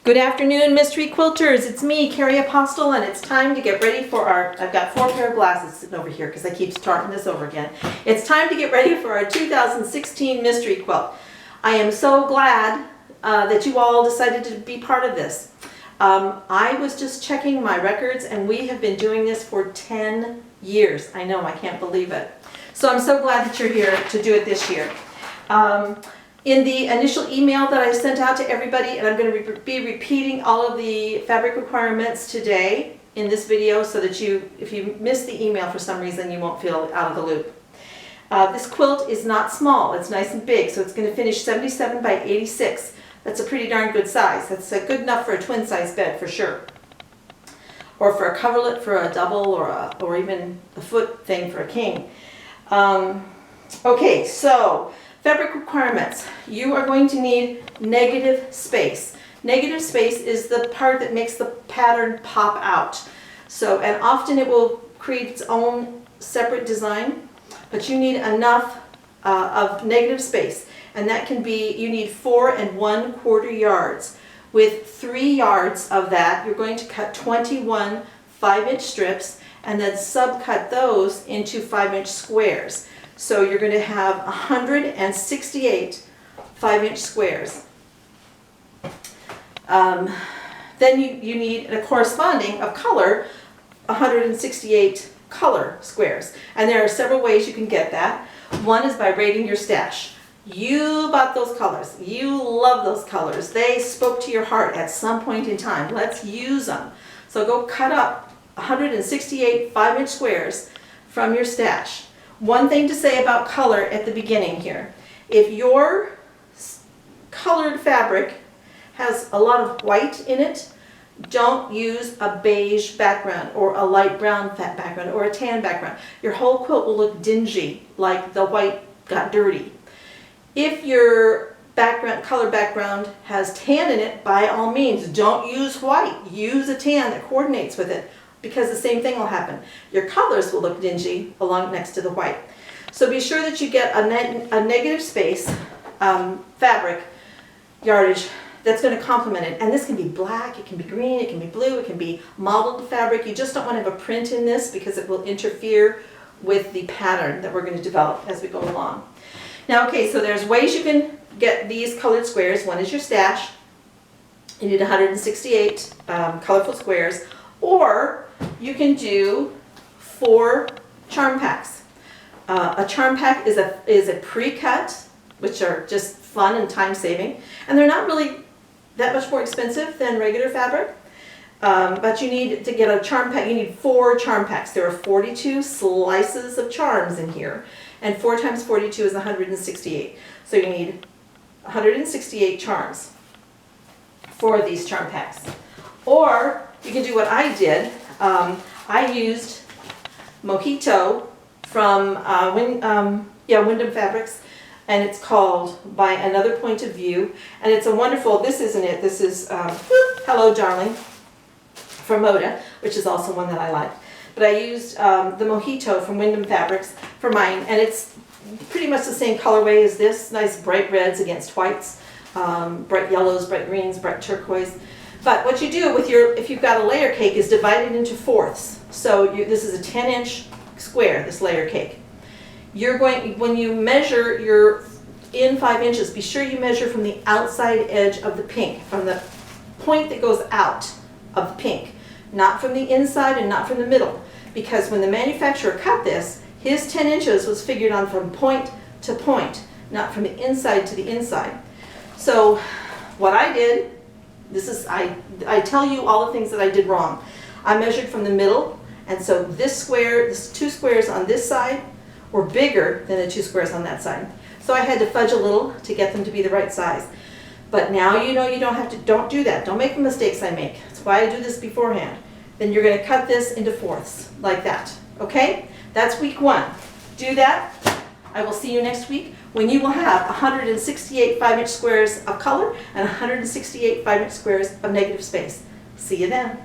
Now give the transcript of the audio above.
Good afternoon, mystery quilters. It's me, Cari Apostol, and it's time to get ready for I've got 4 pair of glasses sitting over here because I keep starting this over again. It's time to get ready for our 2016 mystery quilt. I am so glad that you all decided to be part of this. I was just checking my records and we have been doing this for 10 years. I know, I can't believe it. So I'm so glad that you're here to do it this year. In the initial email that I sent out to everybody, and I'm going to be repeating all of the fabric requirements today in this video so that if you miss the email for some reason, you won't feel out of the loop. This quilt is not small, it's nice and big, so it's going to finish 77 by 86. That's a pretty darn good size. That's good enough for a twin size bed for sure. Or for a coverlet for a double, or even a foot thing for a king. Okay, so fabric requirements. You are going to need negative space. Negative space is the part that makes the pattern pop out. So, and often it will create its own separate design, but you need enough of negative space. And that can be, you need 4 1/4 yards. With 3 yards of that, you're going to cut 21 5-inch strips and then subcut those into 5-inch squares. So you're going to have 168 5-inch squares. Then you need a corresponding of color, 168 color squares. And there are several ways you can get that. One is by rating your stash. You bought those colors. You love those colors. They spoke to your heart at some point in time. Let's use them. So go cut up 168 5-inch squares from your stash. One thing to say about color at the beginning here. If your colored fabric has a lot of white in it, don't use a beige background or a light brown background or a tan background. Your whole quilt will look dingy, like the white got dirty. If your color background has tan in it, by all means, don't use white. Use a tan that coordinates with it, because the same thing will happen. Your colors will look dingy along next to the white. So be sure that you get a negative space fabric yardage that's going to complement it. And this can be black, it can be green, it can be blue, it can be mottled fabric. You just don't want to have a print in this because it will interfere with the pattern that we're going to develop as we go along. Now, okay, so there's ways you can get these colored squares. One is your stash. You need 168 colorful squares. Or you can do 4 charm packs. A charm pack is a pre-cut, which are just fun and time-saving, and they're not really that much more expensive than regular fabric. But you need to get a charm pack. You need 4 charm packs. There are 42 slices of charms in here, and 4 times 42 is 168. So you need 168 charms for these charm packs. Or you can do what I did. I used Mojito from Wyndham Fabrics, and it's called By Another Point of View. And it's a wonderful, this isn't it, this is Hello Darling from Moda, which is also one that I like. But I used the Mojito from Wyndham Fabrics for mine, and it's pretty much the same colorway as this, nice bright reds against whites, bright yellows, bright greens, bright turquoise. But what you do with if you've got a layer cake, is divide it into fourths. So this is a 10-inch square, this layer cake. When you measure in 5 inches, be sure you measure from the outside edge of the pink, from the point that goes out of the pink, not from the inside and not from the middle. Because when the manufacturer cut this, his 10 inches was figured on from point to point, not from the inside to the inside. So what I did, I tell you all the things that I did wrong. I measured from the middle, and so this 2 squares on this side were bigger than the 2 squares on that side. So I had to fudge a little to get them to be the right size. But now you know you don't do that. Don't make the mistakes I make. That's why I do this beforehand. Then you're going to cut this into fourths, like that. Okay? That's week 1. Do that. I will see you next week, when you will have 168 5-inch squares of color and 168 5-inch squares of negative space. See you then.